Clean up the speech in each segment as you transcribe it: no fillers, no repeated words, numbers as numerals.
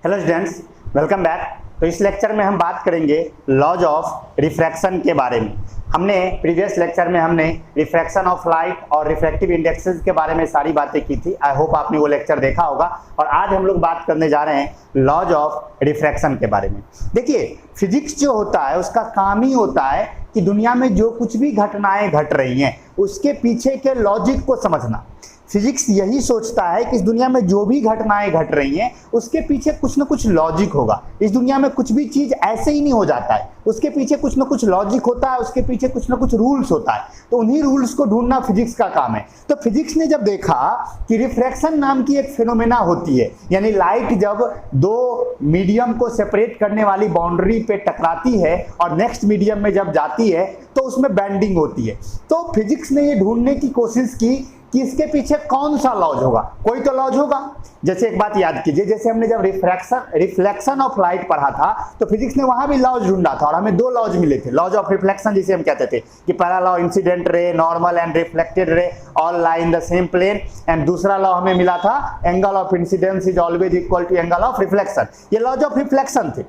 Hello students, welcome back. तो इस lecture में हम बात करेंगे लॉज ऑफ रिफ्रैक्शन के बारे में। हमने प्रीवियस लेक्चर में हमने रिफ्रैक्शन ऑफ लाइट और रिफ्रैक्टिव इंडेक्सेस के बारे में सारी बातें की थी। आई होप आपने वो लेक्चर देखा होगा। और आज हम लोग बात करने जा रहे हैं लॉज ऑफ रिफ्रैक्शन के बारे में। देखिए, फिजिक्स जो होता है उसका काम ही होता है कि दुनिया में जो कुछ भी घटनाएं घट रही हैं उसके पीछे के लॉजिक को समझना। फिजिक्स यही सोचता है कि इस दुनिया में जो भी घटनाएं घट रही हैं उसके पीछे कुछ ना कुछ लॉजिक होगा। इस दुनिया में कुछ भी चीज ऐसे ही नहीं हो जाता है, उसके पीछे कुछ ना कुछ लॉजिक होता है, उसके पीछे कुछ ना कुछ रूल्स होता है। तो उन्हीं रूल्स को ढूंढना फिजिक्स का काम है। तो फिजिक्स ने जब देखा कि रिफ्रैक्शन नाम की एक फिनोमेना होती है, यानी लाइट जब दो मीडियम को सेपरेट करने वाली बाउंड्री पे टकराती है और नेक्स्ट मीडियम में जब जाती है तो उसमें बेंडिंग होती है। तो फिजिक्स ने ये ढूंढने की कोशिश की कि इसके पीछे कौन सा लॉज होगा। कोई तो लॉज होगा। जैसे एक बात याद कीजिए, जैसे हमने जब रिफ्लेक्शन ऑफ लाइट पढ़ा था तो फिजिक्स ने वहां भी लॉज ढूंढा था और हमें दो लॉज मिले थे। लॉज ऑफ रिफ्लेक्शन जिसे हम कहते थे कि पहला law incident ray, normal and reflected ray all lie in the same plane, and दूसरा लॉ हमें मिला था angle of incidence is always equal to angle of reflection. ये लॉज ऑफ रिफ्लेक्शन थे।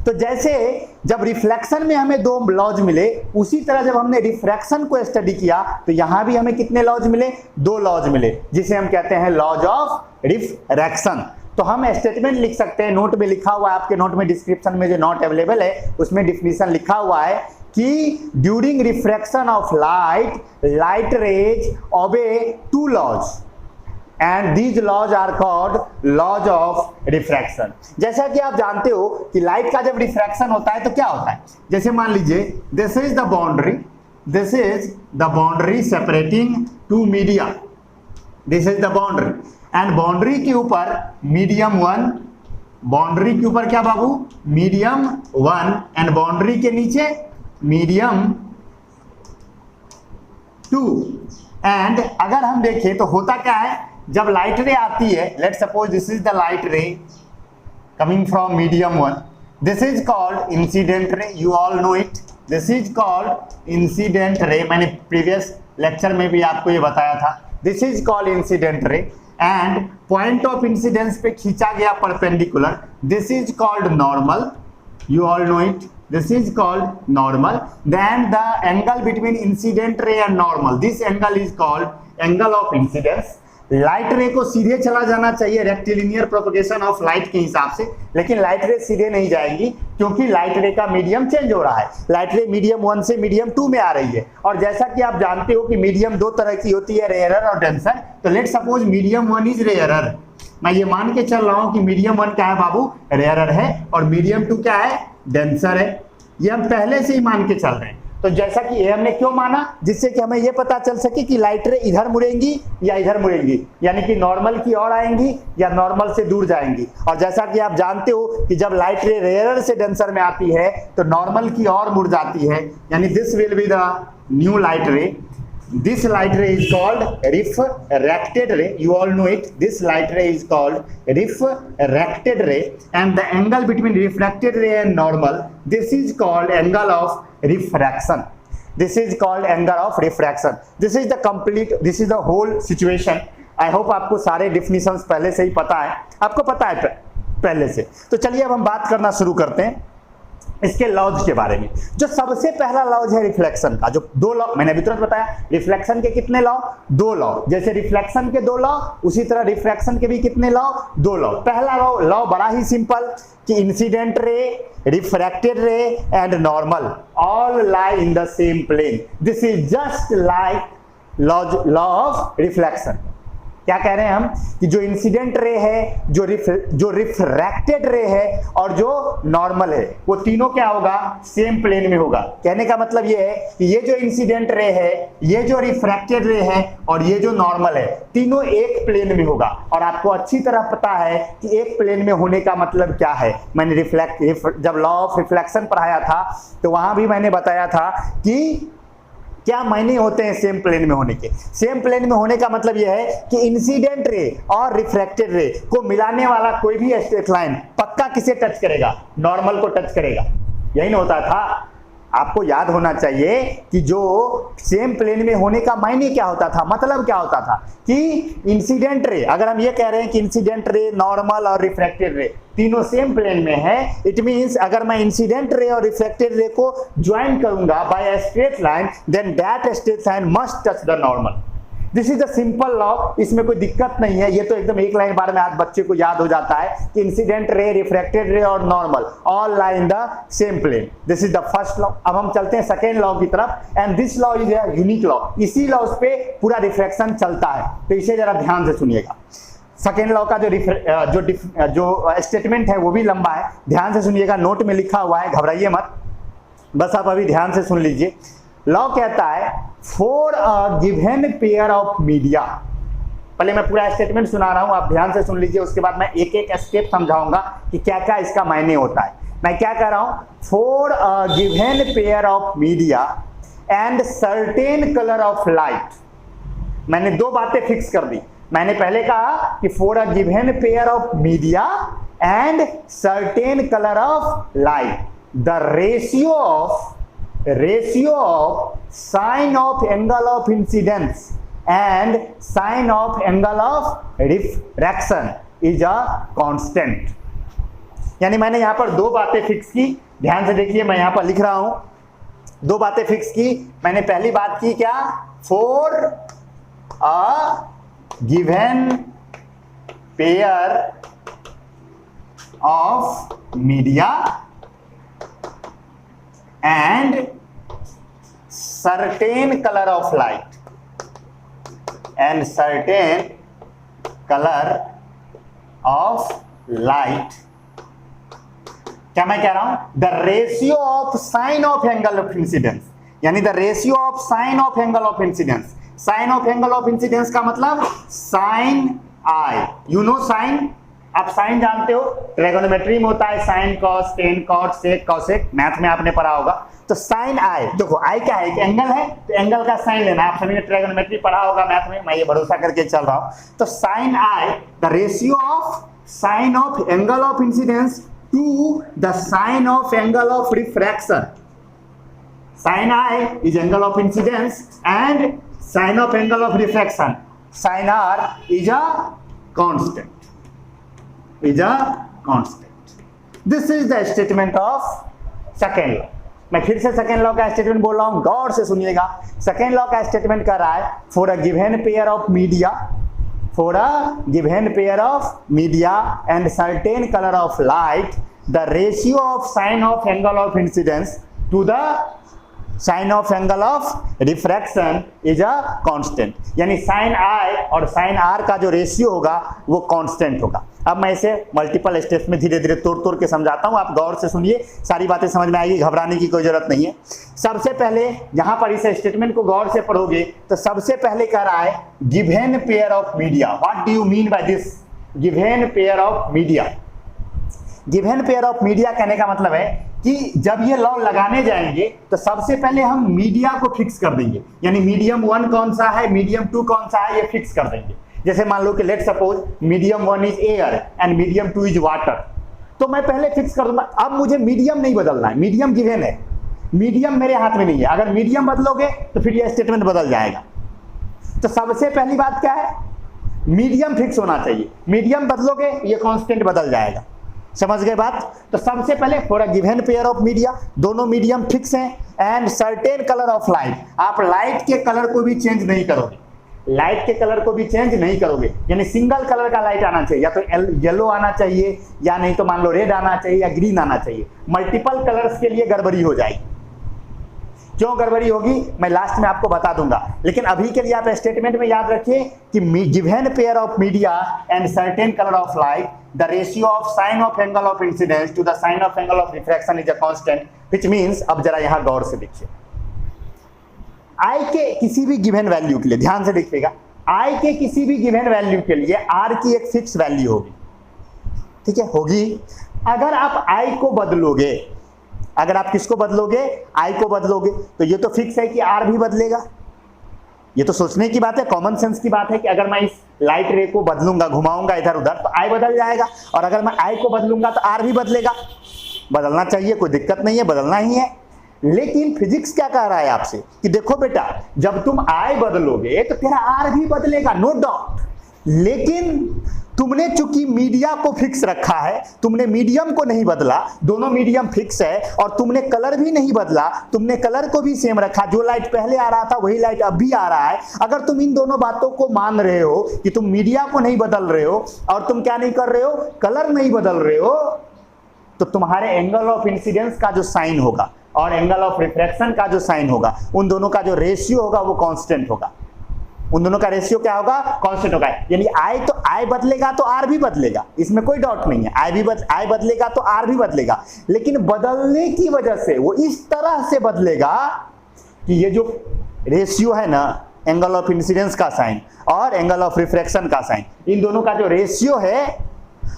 तो जैसे जब रिफ्लेक्शन में हमें दो लॉज मिले, उसी तरह जब हमने रिफ्रैक्शन को स्टडी किया तो यहां भी हमें कितने लॉज मिले? दो लॉज मिले, जिसे हम कहते हैं लॉज ऑफ रिफ्रैक्शन। तो हम स्टेटमेंट लिख सकते हैं, नोट में लिखा हुआ है, आपके नोट में डिस्क्रिप्शन में जो नोट अवेलेबल है उसमें डिफिनीशन लिखा हुआ है कि during refraction of light rays obey two laws and these laws are called laws of refraction। जैसा कि आप जानते हो कि लाइट का जब रिफ्रैक्शन होता है तो क्या होता है? जैसे मान लीजिए this is the boundary separating two media, this is the boundary, and boundary के ऊपर मीडियम वन, बाउंड्री के ऊपर क्या बाबू? मीडियम वन, एंड बाउंड्री के नीचे मीडियम टू। एंड अगर हम देखें तो होता क्या है, जब लाइट रे आती है, let suppose this is the light ray coming from medium one, this is called incident ray, you all know it, this is called incident ray. मैंने प्रीवियस लेक्चर में भी आपको ये बताया था, this is called incident ray, and point of incidence पे खींचा गया perpendicular, this is called normal, you all know it, this is called normal. Then the angle between incident ray and normal, this angle is called angle of incidence। Light रे को सीधे चला जाना चाहिए rectilinear propagation of light के हिसाब से, लेकिन लाइट रे सीधे नहीं जाएंगी क्योंकि लाइट रे का मीडियम चेंज हो रहा है। लाइट रे मीडियम वन से मीडियम टू में आ रही है, और जैसा कि आप जानते हो कि मीडियम दो तरह की होती है, रेयरर और डेंसर। तो let suppose medium one is rarer, मैं ये मान के चल रहा हूं कि मीडियम वन क्या है बाबू? रेयरर है, और मीडियम टू क्या है? डेंसर है। ये हम पहले से ही मान के चल रहे हैं। तो जैसा कि ये हमने क्यों माना? जिससे कि हमें ये पता चल सके कि लाइट रे इधर मुड़ेंगी या इधर मुड़ेंगी, यानी कि नॉर्मल की ओर आएंगी या नॉर्मल से दूर जाएंगी। और जैसा कि आप जानते हो कि जब लाइट रे रेयरर से डेंसर में आती है तो नॉर्मल की ओर मुड़ जाती है, यानी this will be the new light रे। This light ray is called refracted ray, you all know it, this light ray is called refracted ray, and the angle between refracted ray and normal, this is called angle of refraction, this is called angle of refraction। this is the complete, this is the whole situation। I hope आपको सारे definitions पहले से ही पता है, आपको पता है पहले से। तो चलिए अब हम बात करना शुरू करते हैं इसके लॉज के बारे में। जो सबसे पहला लॉज है रिफ्लेक्शन का, जो दो लॉ मैंने अभी तुरंत बताया, रिफ्लेक्शन के कितने लॉ? दो लॉ। जैसे रिफ्लेक्शन के दो लॉ, उसी तरह रिफ्रैक्शन के भी कितने लॉ? दो लॉ। पहला लॉ बड़ा ही सिंपल कि incident ray, refracted ray and normal all lie in the same plane, this is just like law of reflection. क्या कह रहे हैं हम कि जो इंसिडेंट रे है, जो रिफ्रैक्टेड रे है और जो नॉर्मल है, वो तीनों क्या होगा? सेम प्लेन में होगा। कहने का मतलब ये है कि ये जो इंसिडेंट रे है, ये जो रिफ्रैक्टेड रे है और ये जो नॉर्मल है, तीनों एक प्लेन में होगा। और आपको अच्छी तरह पता है कि एक प्लेन में होने का मतलब क्या है। मैंने जब लॉ ऑफ रिफ्लेक्शन पढ़ाया था तो वहां भी मैंने बताया था कि क्या मायने होते हैं सेम प्लेन में होने के। सेम प्लेन में होने का मतलब यह है कि इंसिडेंट रे और रिफ्रैक्टेड रे को मिलाने वाला कोई भी स्ट्रेट लाइन पक्का किसे टच करेगा? नॉर्मल को टच करेगा। यही ना होता था, आपको याद होना चाहिए कि जो सेम प्लेन में होने का मायने क्या होता था, मतलब क्या होता था कि इंसिडेंट रे, अगर हम ये कह रहे हैं कि इंसिडेंट रे, नॉर्मल और रिफ्रैक्टेड रे तीनों सेम प्लेन में है, इट मींस अगर मैं इंसिडेंट रे और रिफ्रैक्टेड रे को ज्वाइन करूंगा by a straight line, then that straight line must touch the normal. This is the simple law, इसमें कोई दिक्कत नहीं है, ये तो एकदम एक लाइन बार में आज बच्चे को याद हो जाता है कि इंसिडेंट रे, रिफ्रैक्टेड रे और normal all lie in the same plane. This is the first law. अब हम चलते हैं सेकेंड लॉ की तरफ, and this law is a unique law. इसी लॉ पे पूरा रिफ्रैक्शन चलता है, तो इसे जरा ध्यान से सुनिएगा। सेकेंड लॉ का जो स्टेटमेंट है वो भी लंबा है, ध्यान से सुनिएगा, नोट में लिखा हुआ है, घबराइए मत, बस आप अभी ध्यान से सुन लीजिए। लॉ कहता है for a given pair of media, पहले मैं पूरा स्टेटमेंट सुना रहा हूं, आप ध्यान से सुन लीजिए, उसके बाद मैं एक एक स्टेप समझाऊंगा कि क्या क्या इसका मायने होता है। मैं क्या कह रहा हूं, for a given pair of media and certain colour of light. मैंने दो बातें फिक्स कर दी। मैंने पहले कहा कि for a given pair of media and certain colour of light, the ratio of sine of angle of incidence and sine of angle of refraction is a constant। यानी मैंने यहां पर दो बातें फिक्स की, ध्यान से देखिए, मैं यहां पर लिख रहा हूं, दो बातें फिक्स की। मैंने पहली बात की क्या, for a given pair of media and certain color of light and certain color of light, क्या मैं कह रहा हूं, the ratio of sine of angle of incidence, यानी the ratio of sine of angle of incidence. Sine of angle of incidence का मतलब sine i, you know sine, आप sine जानते हो, ट्रिगोनोमेट्री में होता है sine, cos, tan, cot, sec, cosec, math में आपने पढ़ा होगा। तो साइन आई, देखो आई क्या है, एक एंगल है, तो एंगल का साइन लेना, आप सभी ने ट्रिगोनोमेट्री पढ़ा होगा मैथ में, मैं ये भरोसा करके चल रहा हूं। तो sine i, the ratio of sine of angle of incidence to the sine of angle of refraction. Sine i is angle of incidence and sine of angle of refraction, sine are is a constant, is a constant. This is the statement of second law। मैं फिर से second law का statement बोल रहा हूं, गौर से सुनिएगा। Second law का स्टेटमेंट कर रहा है for a given pair of media, for a given pair of media and certain colour of light, the ratio of sine of angle of incidence to the sine of angle of refraction is a constant. यानी sine i और sine are का जो ratio होगा वो constant होगा। अब मैं इसे मल्टीपल स्टेप्स में धीरे धीरे तोड़ तोड़ के समझाता हूं, आप गौर से सुनिए, सारी बातें समझ में आएगी, घबराने की कोई जरूरत नहीं है। सबसे पहले यहां पर इस स्टेटमेंट को गौर से पढ़ोगे तो सबसे पहले कह रहा है given pair of media. What do you mean by this, given pair of media? Given pair of media कहने का मतलब है कि जब ये लॉ लगाने जाएंगे तो सबसे पहले हम मीडिया को फिक्स कर देंगे, यानी मीडियम वन कौन सा है, मीडियम टू कौन सा है, ये फिक्स कर देंगे। जैसे मान लो कि let suppose medium one is air and medium two is water, तो मैं पहले फिक्स कर दूंगा। अब मुझे मीडियम नहीं बदलना है, मीडियम गिवन है, मीडियम मेरे हाथ में नहीं है। अगर मीडियम बदलोगे तो फिर ये स्टेटमेंट बदल जाएगा। तो सबसे पहली बात क्या है, मीडियम फिक्स होना चाहिए, मीडियम बदलोगे ये कांस्टेंट बदल जाएगा। समझ गए बात? तो सबसे पहले for a given pair of media, दोनों मीडियम फिक्स हैं, and certain colour of light, आप लाइट के कलर को भी चेंज नहीं करोगे, लाइट के कलर को भी चेंज नहीं करोगे, यानी सिंगल कलर का लाइट आना चाहिए, या तो येलो आना चाहिए, या नहीं तो मान लो रेड आना चाहिए, या ग्रीन आना चाहिए। मल्टीपल कलर्स के लिए गड़बड़ी हो जाएगी। क्यों गड़बड़ी होगी मैं लास्ट में आपको बता दूंगा, लेकिन अभी के लिए आप स्टेटमेंट में याद रखिए कि given pair of media and certain colour of light, the ratio of sine of angle of incidence to the sine of angle of refraction is a constant, which means, अब जरा यहां गौर से देखिए, आई के किसी भी गिवन वैल्यू के लिए, ध्यान से देखिएगा, आई के किसी भी गिवन वैल्यू के लिए आर की एक फिक्स वैल्यू होगी, ठीक है, होगी। अगर आप आई को बदलोगे, अगर आप किसको बदलोगे, आई को बदलोगे, तो ये तो फिक्स है कि आर भी बदलेगा। ये तो सोचने की बात है, कॉमन सेंस की बात है कि अगर मैं इस लाइट रे को बदलूंगा, घुमाऊंगा इधर उधर, तो आई बदल जाएगा, और अगर मैं आई को बदलूंगा तो आर भी बदलेगा। बदलना चाहिए, कोई दिक्कत नहीं है, बदलना ही है। लेकिन फिजिक्स क्या कह रहा है आपसे कि देखो बेटा, जब तुम आई बदलोगे तो तेरा आर भी बदलेगा, नो डाउट। लेकिन तुमने चूंकि मीडिया को फिक्स रखा है, तुमने मीडियम को नहीं बदला, दोनों मीडियम फिक्स है, और तुमने कलर भी नहीं बदला, तुमने कलर को भी सेम रखा, जो लाइट पहले आ रहा था वही लाइट अब भी आ रहा है। अगर तुम इन दोनों बातों को मान रहे हो कि तुम मीडिया को नहीं बदल रहे हो और तुम क्या नहीं कर रहे हो, कलर नहीं बदल रहे हो, तो तुम्हारे एंगल ऑफ इंसिडेंस का जो साइन होगा और एंगल ऑफ रिफ्रैक्शन का जो साइन होगा, उन दोनों का जो रेशियो होगा वो कांस्टेंट होगा। उन दोनों का रेशियो क्या होगा, कांस्टेंट होगा। यानी आई बदलेगा तो आर भी बदलेगा, इसमें कोई डाउट नहीं है। आई बदलेगा तो आर भी बदलेगा, लेकिन बदलने की वजह से वो इस तरह से बदलेगा कि ये जो रेशियो है ना, एंगल ऑफ इंसिडेंस का साइन और एंगल ऑफ रिफ्रैक्शन का साइन, इन दोनों का जो रेशियो है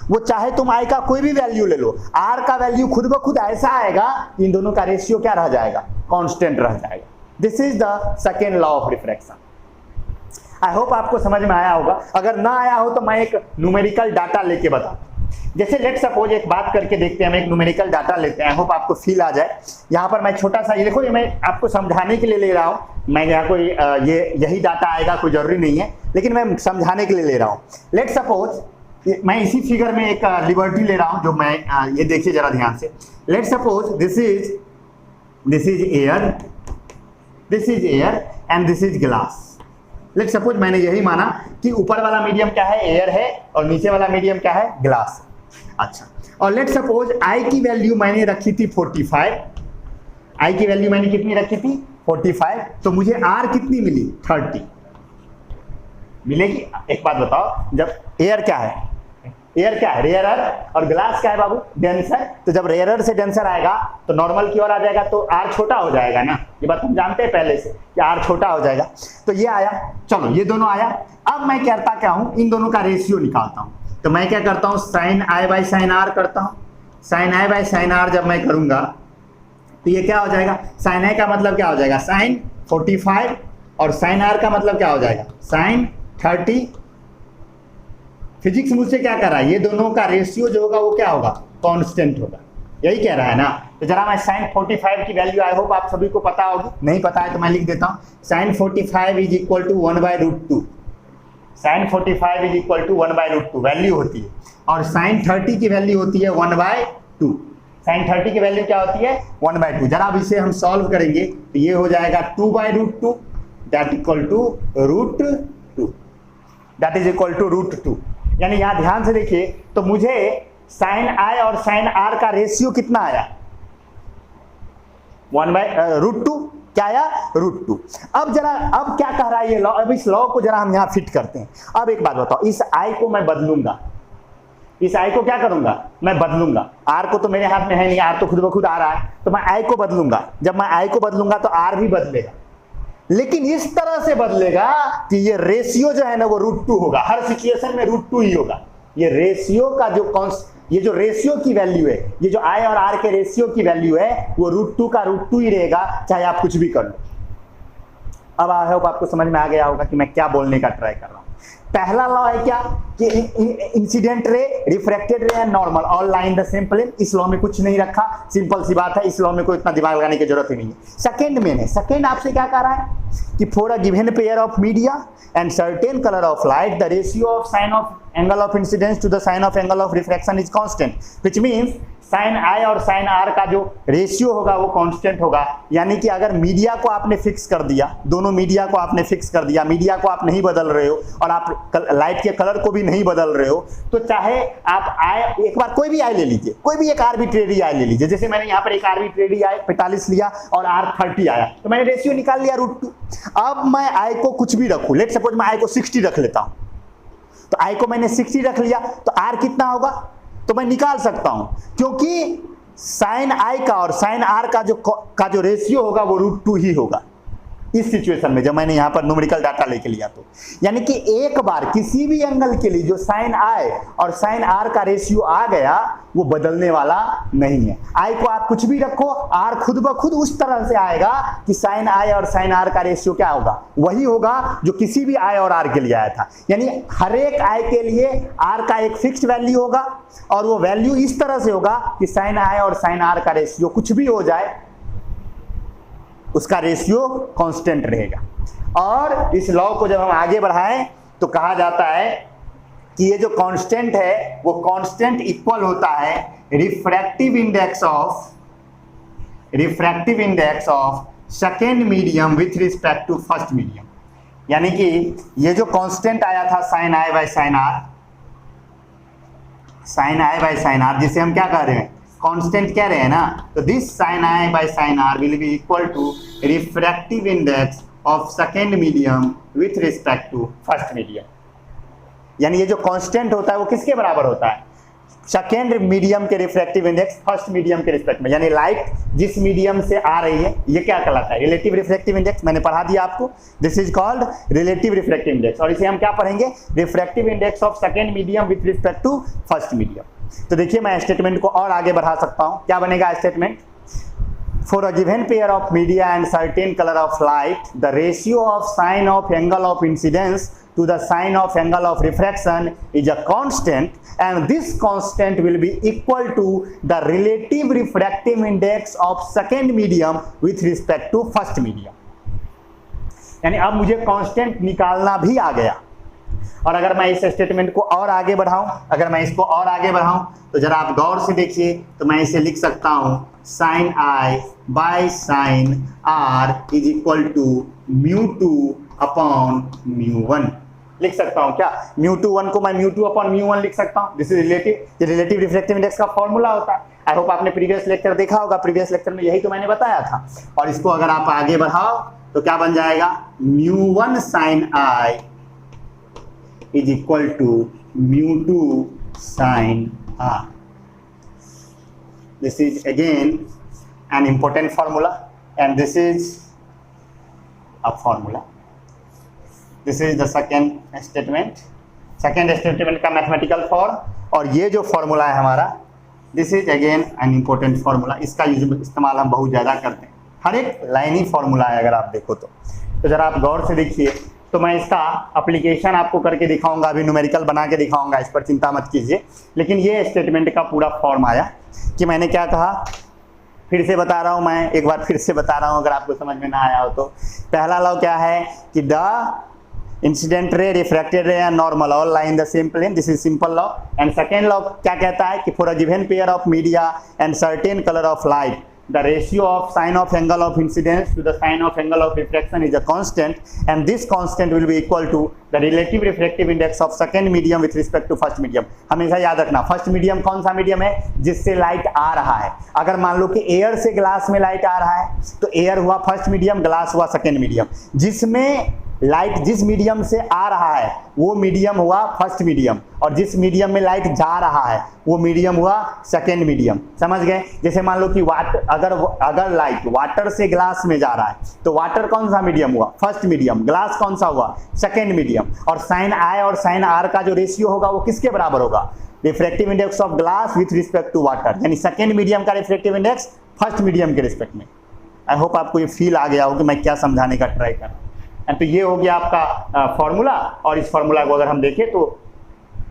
वो चाहे तुम आई का कोई भी वैल्यू ले लो, आर का वैल्यू खुद ब खुद ऐसा आएगा, इन दोनों का रेशियो क्या रह जाएगा, कांस्टेंट रह जाएगा। This is the second law of refraction. I hope आपको समझ में आया होगा। अगर ना आया हो तो मैं एक न्यूमेरिकल डाटा लेके बताता हूं। जैसे लेट सपोज एक बात करके देखते हैं, हम एक न्यूमेरिकल डाटा लेते हैं, आई होप आपको फील आ जाए। यहाँ पर मैं छोटा सा, ये देखो, ये मैं आपको समझाने के लिए ले रहा हूँ। मैं यहाँ कोई यही डाटा आएगा कोई जरूरी नहीं है, लेकिन मैं समझाने के लिए ले रहा हूँ। लेट सपोज मैं इसी फिगर में एक लिबर्टी ले रहा हूँ, जो मैं ये देखिए जरा ध्यान से। Let suppose this is air and this is glass. Let suppose मैंने यही माना कि ऊपर वाला मीडियम क्या है, एयर है, और नीचे वाला मीडियम क्या है, ग्लास। अच्छा, और लेट सपोज आई की वैल्यू मैंने रखी थी 45। आई की वैल्यू मैंने कितनी रखी थी, 45। तो मुझे आर कितनी मिली, 30 मिलेगी। एक बात बताओ, जब एयर क्या है, रेयरर, और ग्लास क्या है बाबू, डेंसर। तो जब रेयरर से डेंसर आएगा तो नॉर्मल की ओर आ जाएगा, तो आर छोटा हो जाएगा ना। ये बात हम जानते हैं पहले से कि आर छोटा हो जाएगा। तो ये आया, चलो ये दोनों आया। अब मैं करता क्या हूं, इन दोनों का रेशियो निकालता हूं। तो मैं क्या करता हूं, sine i by sine r करता हूं। Sine i by sine r जब मैं करूंगा तो ये क्या हो जाएगा, साइन आई का मतलब क्या हो जाएगा, साइन 45, और साइन आर का मतलब क्या हो जाएगा, साइन 30। फिजिक्स मुझसे क्या कर रहा है, ये दोनों का रेशियो जो होगा वो क्या होगा, कांस्टेंट होगा। यही कह रहा है ना। तो जरा मैं साइन 45 की वैल्यू, आई होप आप सभी को पता होगी, नहीं पता है तो मैं लिख देता हूं। Sine 45 is equal to 1/√2। Sine 45 is equal to 1/√2 value होती है, और साइन 30 की वैल्यू होती है 1/2। साइन 30 की वैल्यू क्या होती है, 1/2। जरा अब इसे हम सॉल्व करेंगे तो ये हो जाएगा 2/√2 that equal to √2, that is equal to √2। यानी यहां ध्यान से देखिए, तो मुझे साइन आई और साइन आर का रेशियो कितना आया, 1/√2। क्या आया, √2। अब क्या कह रहा है ये लॉ, अब इस लॉ को जरा हम यहां फिट करते हैं। अब एक बात बताओ, इस आई को मैं बदलूंगा, इस आई को क्या करूंगा, मैं बदलूंगा। आर को तो मेरे हाथ में है नहीं, आर तो खुद ब खुद आ रहा है, तो मैं आई को बदलूंगा। जब मैं आई को बदलूंगा तो आर भी बदलेगा, लेकिन इस तरह से बदलेगा कि ये रेशियो जो है ना वो √2 होगा। हर सिचुएशन में √2 ही होगा। ये रेशियो का ये जो रेशियो की वैल्यू है, ये जो आई और आर के रेशियो की वैल्यू है, वो √2 का √2 ही रहेगा, चाहे आप कुछ भी कर लो। अब आई होप आपको समझ में आ गया होगा कि मैं क्या बोलने का ट्राई कर रहा हूं। पहला लॉ है क्या कि incident ray, refracted ray and normal all lie in the same plane. इस लॉ में कुछ नहीं रखा, सिंपल सी बात है, इस लॉ में कोई इतना दिमाग लगाने की जरूरत ही नहीं है। सेकंड में है, सेकंड आपसे क्या कह रहा है कि for a given pair of media and certain colour of light the ratio of sine of angle of incidence to the sine of angle of refraction is constant, which means sine i और sine are का जो ratio होगा वो constant होगा। यानी कि अगर media को आपने फिक्स कर दिया, दोनों मीडिया को आपने फिक्स कर दिया, मीडिया को आप नहीं बदल रहे हो और आप लाइट के कलर को भी नहीं बदल रहे हो, तो चाहे आप आई, एक बार कोई भी आई ले लीजिए, कोई भी एक आर्बिट्रेरी आई ले लीजिए। जैसे मैंने यहाँ पर एक आर्बिट्रेरी आई 45 लिया और आर 30 आया, तो मैंने रेशियो निकाल लिया √2। अब मैं आई को कुछ भी रखूं, लेट सपोज मैं आई को 60 रख लेता हूं, तो आई को मैंने 60 रख लिया, तो आर कितना होगा तो मैं निकाल सकता हूं, क्योंकि साइन आई का और साइन आर का जो रेशियो होगा वो √2 ही होगा इस सिचुएशन में, जब मैंने यहां पर न्यूमेरिकल डाटा लेके लिया। तो यानी कि एक बार किसी भी एंगल के लिए जो साइन आई और साइन आर का रेशियो आ गया वो बदलने वाला नहीं है। आई को आप कुछ भी रखो, आर खुद ब खुद उस तरह से आएगा कि साइन आई और साइन आर का रेशियो क्या होगा, वही होगा जो किसी भी आई और आर के लिए आया था। यानी हर एक आई के लिए आर का एक फिक्स्ड वैल्यू होगा, और वो वैल्यू इस तरह से होगा कि साइन आई और साइन आर का रेशियो कुछ भी हो जाए उसका रेशियो कांस्टेंट रहेगा। और इस लॉ को जब हम आगे बढ़ाएं तो कहा जाता है कि ये जो कांस्टेंट है वो कांस्टेंट इक्वल होता है refractive index of second medium with respect to first medium. यानी कि ये जो कांस्टेंट आया था sine i by sine r, जिसे हम क्या कह रहे हैं, कांस्टेंट कह रहे हैं ना, तो this sine i by sine r will be equal to refractive index of second medium with respect to first medium. यानी ये जो कांस्टेंट होता है वो किसके बराबर होता है, सेकेंड मीडियम के रिफ्रैक्टिव इंडेक्स फर्स्ट मीडियम के रिस्पेक्ट में। यानी लाइट जिस मीडियम से आ रही है ये क्या कहलाता है, रिलेटिव रिफ्रैक्टिव इंडेक्स। मैंने पढ़ा दिया आपको, this is called relative refractive index. और इसे हम क्या पढ़ेंगे, refractive index of second medium with respect to first medium. तो देखिए मैं स्टेटमेंट को और आगे बढ़ा सकता हूं। क्या बनेगा statement, For a given pair of media and certain color of light, the ratio of sine of angle of incidence to the sine of angle of refraction is a constant, and this constant will be equal to the relative refractive index of second medium with respect to first medium। यानी अब मुझे constant निकालना भी आ गया। और अगर मैं इस स्टेटमेंट को और आगे बढ़ाऊं, तो जरा आप गौर से देखिए, तो मैं इसे लिख सकता हूं sine i by sine are is equal to mu two upon mu one. लिख सकता हूं क्या, म्यू टू वन को मैं mu two upon mu one लिख सकता हूं। This is relative refractive index का फॉर्मूला होता है। आई होप आपने प्रीवियस लेक्चर देखा होगा, प्रीवियस लेक्चर में यही तो मैंने बताया था। और इसको अगर आप आगे बढ़ाओ तो क्या बन जाएगा, mu one sine I is equal to mu 2 sin r. This is again an important formula, and this is a formula. This is the second statement का mathematical form। और ये जो formula है हमारा, this is again an important formula। इसका इस्तेमाल हम बहुत ज़्यादा करते हैं, हर एक लाइन ही formula है। अगर आप देखो तो जरा आप गौर से देखिए, तो मैं इसका एप्लीकेशन आपको करके दिखाऊंगा, अभी न्यूमेरिकल बना के दिखाऊंगा, इस पर चिंता मत कीजिए। लेकिन ये स्टेटमेंट का पूरा फॉर्म आया कि मैंने क्या कहा, फिर से बता रहा हूं, मैं एक बार फिर से बता रहा हूं अगर आपको समझ में ना आया हो तो। पहला लॉ क्या है कि the incident ray, refracted ray and normal all lie in the same plane, this is simple law. And second law क्या कहता है कि for a given pair of media and certain colour of light, the ratio of sine of angle of incidence to the sine of angle of refraction is a constant, and this constant will be equal to the relative refractive index of second medium with respect to first medium। हमेशा याद रखना, first medium कौन सा medium है, जिससे light आ रहा है। अगर मान लो कि एयर से ग्लास में लाइट आ रहा है तो एयर हुआ फर्स्ट मीडियम, ग्लास हुआ सेकेंड मीडियम। जिसमें लाइट जिस मीडियम से आ रहा है वो मीडियम हुआ फर्स्ट मीडियम, और जिस मीडियम में लाइट जा रहा है वो मीडियम हुआ सेकेंड मीडियम। समझ गए। जैसे मान लो कि वाटर, अगर लाइट वाटर से ग्लास में जा रहा है तो वाटर कौन सा मीडियम हुआ, फर्स्ट मीडियम। ग्लास कौन सा हुआ, सेकेंड मीडियम। और साइन आई और साइन आर का जो रेशियो होगा वो किसके बराबर होगा, refractive index of glass with respect to water. यानी सेकेंड मीडियम का रिफ्रैक्टिव इंडेक्स फर्स्ट मीडियम के रिस्पेक्ट में। आई होप आपको ये फील आ गया हो कि मैं क्या समझाने का ट्राई कर रहा हूँ। तो ये हो गया आपका फॉर्मूला। और इस फॉर्मूला को अगर हम देखें तो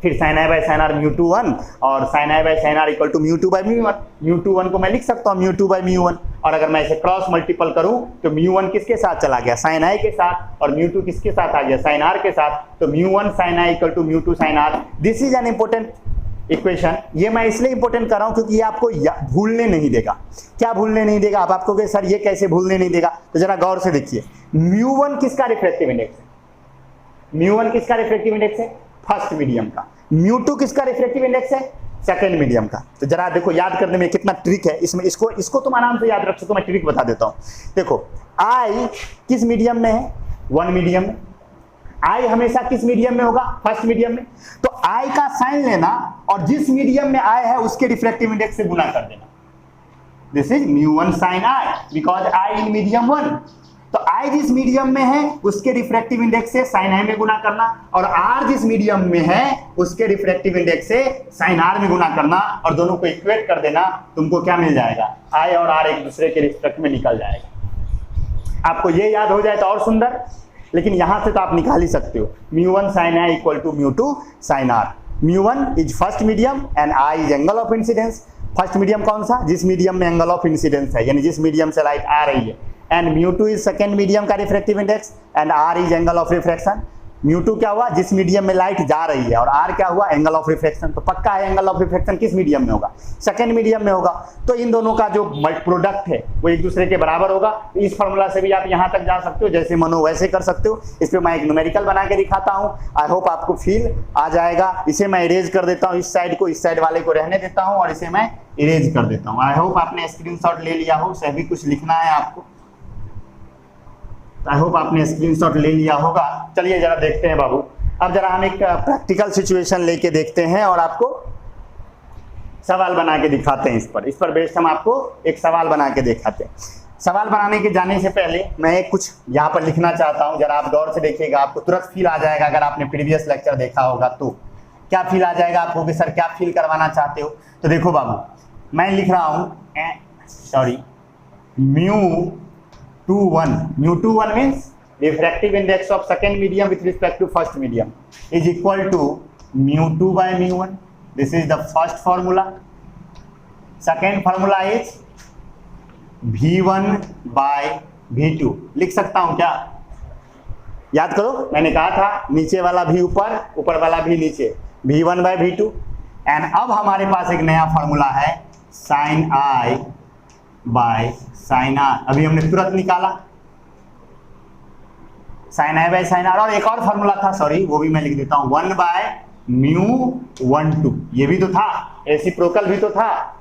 फिर sine i by sine r mu two one, और sine i by sine r equal to mu two by mu one. Mu two one को मैं लिख सकता हूँ mu two by mu one, और अगर मैं इसे क्रॉस मल्टीपल करूं तो म्यू वन किसके साथ चला गया, साइन आई के साथ, और म्यू टू किसके साथ आ गया, साइन आर के साथ। तो mu one sine i equal to mu two sine r. This is an important equation. ये मैं इसलिए इंपॉर्टेंट कर रहा हूं क्योंकि ये आपको भूलने नहीं देगा। क्या भूलने नहीं देगा, आप आपको कि सर ये कैसे भूलने नहीं देगा, तो जरा गौर से देखिए। म्यू वन किसका रिफ्रैक्टिव इंडेक्स है, म्यू वन किसका रिफ्रैक्टिव इंडेक्स है, फर्स्ट मीडियम का। म्यू टू किसका रिफ्रैक्टिव इंडेक्स है, सेकेंड मीडियम का। तो जरा देखो याद करने में कितना ट्रिक है इसमें, इसको तुम आराम से याद रख सको, मैं ट्रिक बता देता हूं। देखो आई किस मीडियम में है, वन मीडियम में। आई हमेशा किस मीडियम में होगा, फर्स्ट मीडियम में। तो आई का साइन लेना और जिस मीडियम में आई है उसके रिफ्रैक्टिव इंडेक्स से गुना कर देना। This is mu one sine I because I in medium one. तो आई जिस मीडियम में है उसके रिफ्रैक्टिव इंडेक्स से साइन आई में गुना करना, और आर जिस मीडियम में है उसके रिफ्रैक्टिव इंडेक्स से साइन आर में गुना करना, और दोनों को इक्वेट कर देना। तुमको क्या मिल जाएगा, आई और आर एक दूसरे के रिस्पेक्ट में निकल जाएगा। आपको ये याद हो जाए तो और सुंदर, लेकिन यहां से तो आप निकाल ही सकते हो। Mu one sine i equal to mu two sine r. Mu one is first medium and i is angle of incidence. First medium कौन सा, जिस मीडियम में एंगल ऑफ इंसिडेंस है, यानी जिस मीडियम से लाइट आ रही है। एंड μ2 इज सेकेंड मीडियम का refractive index and r is angle of refraction. μ2 क्या हुआ, जिस मीडियम में लाइट जा रही है, और r क्या हुआ, एंगल ऑफ रिफ्रैक्शन। तो पक्का है एंगल ऑफ रिफ्रैक्शन किस मीडियम में होगा, सेकंड मीडियम में होगा। तो इन दोनों का जो प्रोडक्ट है वो एक दूसरे के बराबर होगा। इस फॉर्मूला से भी आप यहां तक जा सकते हो, जैसे मनो वैसे कर सकते हो। इस पे मैं एक न्यूमेरिकल बना के दिखाता हूं, आई होप आपको फील आ जाएगा। इसे मैं इरेज कर देता हूं, इस साइड को इस साइड वाले को रहने देता हूं और इसे मैं इरेज कर देता हूं। आई होप आपने स्क्रीनशॉट ले लिया हो, सभी कुछ लिखना है आपको। आई होप आपने स्क्रीनशॉट ले लिया होगा। चलिए जरा देखते हैं बाबू, अब जरा हम एक प्रैक्टिकल सिचुएशन लेके देखते हैं और आपको सवाल बना के दिखाते हैं। इस पर बेस्ड हम आपको एक सवाल बना के दिखाते हैं। सवाल बनाने के जाने से पहले मैं कुछ यहाँ पर लिखना चाहता हूँ, जरा आप गौर से देखिएगा, आपको तुरंत फील आ जाएगा। अगर आपने प्रीवियस लेक्चर देखा होगा तो क्या फील आ जाएगा आपको कि सर क्या फील करवाना चाहते हो। तो देखो बाबू, मैं लिख रहा हूँ μ21 means refractive index of second medium with respect to first medium is equal to μ2 by μ1. This is the first formula. Second formula is v1 by v2. लिख सकता हूं क्या, याद करो, मैंने कहा था नीचे वाला भी ऊपर, ऊपर वाला भी नीचे, v1 by v2। एंड अब हमारे पास एक नया फॉर्मूला है sin i by sin r। अभी हमने तुरंत निकाला sin i by sin r। और एक और फॉर्मूला था, सॉरी वो भी मैं लिख देता हूं, 1 by μ12, ये भी तो था, रेसिप्रोकल भी तो था।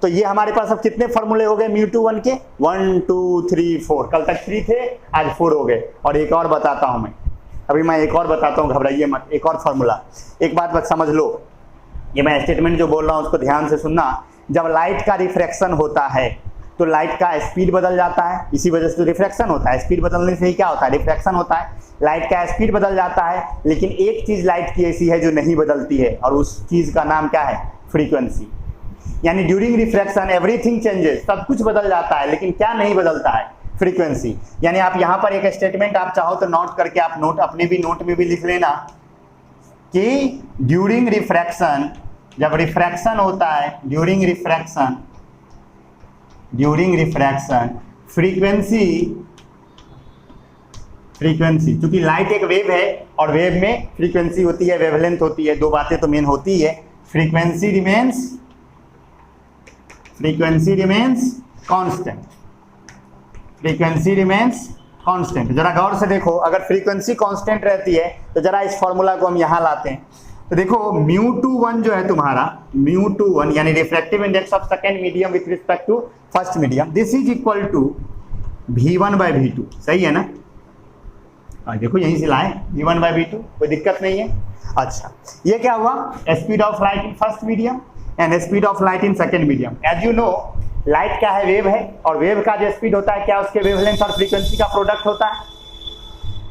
तो ये हमारे पास अब कितने फॉर्मूले हो गए μ21 के, 1 2 3 4। कल तक 3 थे, आज 4 हो गए। और एक और बताता हूं मैं, अभी मैं एक और बताता हूं, घबराइए मत। एक और फॉर्मूला, एक बात बस समझ लो, ये मैं स्टेटमेंट जो बोल रहा हूं उसको ध्यान से सुनना। जब लाइट का रिफ्रैक्शन होता है तो लाइट का स्पीड बदल जाता है, इसी वजह से तो रिफ्रैक्शन होता है। स्पीड बदलने से ही क्या होता है, रिफ्रैक्शन होता है। लाइट का स्पीड बदल जाता है, लेकिन एक चीज लाइट की ऐसी है जो नहीं बदलती है, और उस चीज का नाम क्या है, फ्रीक्वेंसी। यानी ड्यूरिंग रिफ्रैक्शन एवरीथिंग चेंजेस, सब कुछ बदल जाता है, लेकिन क्या नहीं बदलता है, फ्रीक्वेंसी। यानी आप यहाँ पर एक स्टेटमेंट आप चाहो तो नोट करके आप नोट अपने भी नोट में भी लिख लेना कि ड्यूरिंग रिफ्रैक्शन, जब रिफ्रैक्शन होता है, ड्यूरिंग रिफ्रैक्शन फ्रीक्वेंसी, क्योंकि लाइट एक वेव है और वेव में फ्रीक्वेंसी होती है, वेवलेंथ होती है, दो बातें तो मेन होती है। Frequency remains constant. जरा गौर से देखो, अगर फ्रीक्वेंसी कांस्टेंट रहती है तो जरा इस फॉर्मूला को हम यहां लाते हैं। तो देखो μ21 जो है तुम्हारा, μ21 यानी refractive index of second medium with respect to first medium, this is equal to v1 by v2। सही है ना, देखो यहीं से लाए v1 by v2, कोई दिक्कत नहीं है। अच्छा, ये क्या हुआ, speed of light in first medium and speed of light in second medium. As you know, light क्या है, वेव है, और वेव का जो स्पीड होता है क्या उसके वेवलेंथ और फ्रीक्वेंसी का प्रोडक्ट होता है।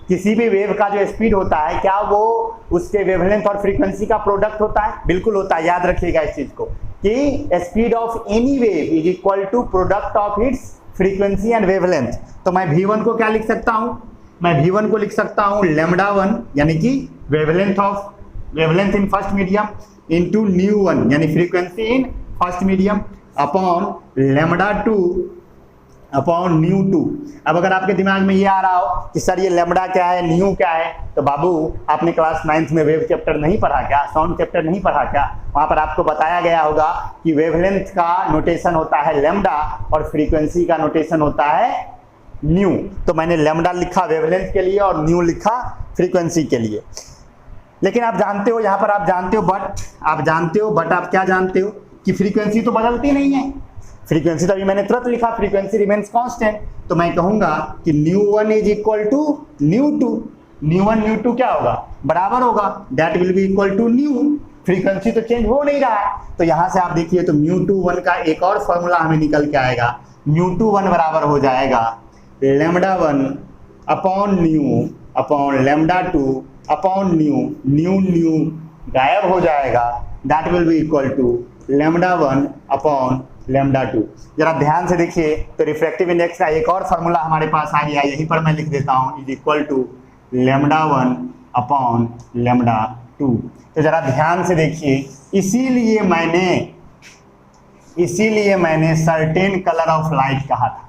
किसी भी वेव का जो स्पीड होता है क्या वो उसके वेवलेंथ और फ्रीक्वेंसी का प्रोडक्ट होता है, बिल्कुल होता है। याद रखिएगा इस चीज को कि speed of any wave is equal to product of its frequency and wavelength. तो मैं v1 को क्या लिख सकता हूं, मैं v1 को लिख सकता हूं λ1 यानी कि wavelength in first medium into μ1 यानी frequency in first medium upon λ2 upon μ2। अब अगर आपके दिमाग में ये आ रहा हो कि सर ये लैम्बडा क्या है, न्यू क्या है, तो बाबू आपने क्लास 9th में वेव चैप्टर नहीं पढ़ा क्या, साउंड चैप्टर नहीं पढ़ा क्या, वहां पर आपको बताया गया होगा कि वेवलेंथ का नोटेशन होता है लैम्बडा और फ्रीक्वेंसी का नोटेशन होता है न्यू। तो मैंने लैम्बडा लिखा वेवलेंथ के लिए और न्यू लिखा फ्रीक्वेंसी के लिए। लेकिन आप जानते हो, यहाँ पर आप जानते हो बट आप क्या जानते हो कि फ्रीक्वेंसी तो बदलती नहीं है। फ्रीक्वेंसी तो अभी मैंने तुरंत लिखा, फ्रीक्वेंसी रिमेन्स कांस्टेंट। तो मैं कहूंगा कि μ1 इज इक्वल टू μ2। μ1 μ2 क्या होगा, बराबर होगा, that will be equal to nu. Frequency तो चेंज हो नहीं रहा है, तो यहां से आप देखिए तो μ21 का एक और फॉर्मूला हमें निकल के आएगा। μ21 बराबर हो जाएगा λ1 upon nu upon λ2 upon nu गायब हो जाएगा, that will be equal to λ1 upon λ2। जरा ध्यान से देखिए, तो रिफ्रैक्टिव इंडेक्स का एक और फॉर्मूला हमारे पास आ गया, यहीं पर मैं लिख देता हूं, इज इक्वल टू λ1 अपॉन λ2। तो जरा ध्यान से देखिए, इसीलिए मैंने सर्टेन कलर ऑफ लाइट कहा था।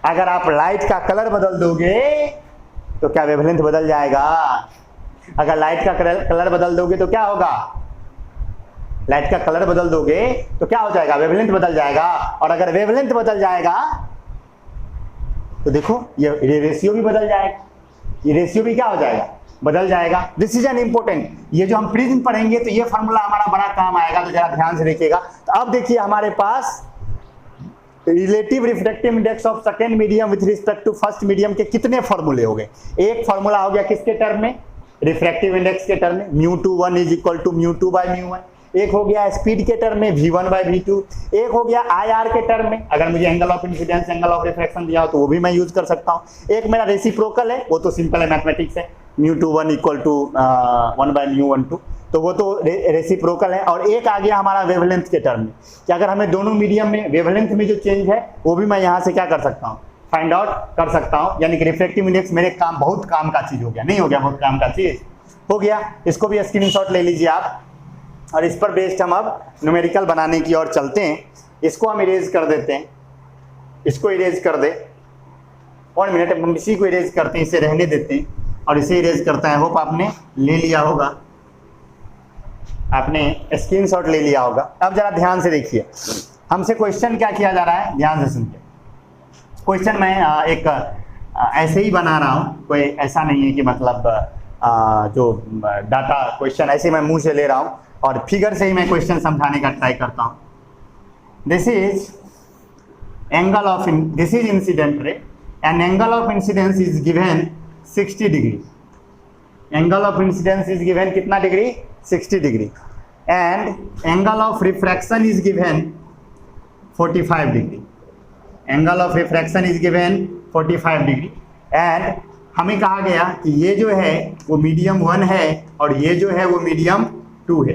अगर आप लाइट का कलर बदल दोगे तो क्या वेवलेंथ बदल जाएगा? अगर लाइट का कलर बदल दोगे तो क्या होगा? लाइट का कलर बदल दोगे तो क्या हो जाएगा? वेवलेंथ बदल जाएगा। और अगर वेवलेंथ बदल जाएगा तो देखो ये रेशियो भी बदल जाएगा, ये रेशियो भी क्या हो जाएगा? बदल जाएगा। दिस इज एन इंपॉर्टेंट, ये जो हम प्रिज्म पढ़ेंगे तो ये फॉर्मूला हमारा बड़ा काम आएगा, तो जरा ध्यान से देखिएगा। तो अब देखिए हमारे पास relative refractive index of second medium with respect to first medium के कितने फॉर्मूले हो गए? एक फॉर्मूला हो गया किसके टर्म में? रिफ्रैक्टिव इंडेक्स के टर्म में, μ21 इज इक्वल टू μ2/μ1। एक हो गया स्पीड के टर्म में v1/v2। एक हो गया IR के टर्म में, अगर मुझे angle of incidence angle of refraction दिया हो तो वो भी मैं यूज कर सकता हूँ। एक मेरा रेसिप्रोकल है, वो तो सिंपल है, मैथमेटिक्स है, μ21 इक्वल टू 1/μ12, तो वो तो रेसिप्रोकल है। और एक आ गया हमारा वेवलेंथ के टर्म में, कि अगर हमें दोनों मीडियम में वेवलेंथ में जो चेंज है वो भी मैं यहाँ से क्या कर सकता हूँ? फाइंड आउट कर सकता हूँ। यानी कि रिफ्रैक्टिव इंडेक्स मेरे काम बहुत काम का चीज हो गया, नहीं हो गया बहुत काम का चीज हो गया। इसको भी स्क्रीनशॉट ले लीजिए आप, और इस पर बेस्ड हम अब न्यूमेरिकल बनाने की ओर चलते हैं। इसको हम इरेज कर देते हैं, इसको इरेज कर दे। 1 मिनट हम इसी को इरेज करते हैं, इसे रहने देते हैं और इसे इरेज करते हैं। होप आपने ले लिया होगा, आपने स्क्रीनशॉट ले लिया होगा। अब जरा ध्यान से देखिए, हमसे क्वेश्चन क्या किया जा रहा है, ध्यान से सुनिए। क्वेश्चन मैं एक ऐसे ही बना रहा हूँ, कोई ऐसा नहीं है कि मतलब जो डाटा क्वेश्चन ऐसे मैं मुंह से ले रहा हूँ, और फिगर से ही मैं क्वेश्चन समझाने का ट्राई करता हूँ। This is angle of this is incident ray and angle of incidence is given 60 degree. Angle of incidence is given कितना degree? 60 degree. And angle of refraction is given 45 degree. Angle of refraction is given 45 degree. And हमें कहा गया कि ये जो है वो medium 1 है और ये जो है वो मीडियम 2 है।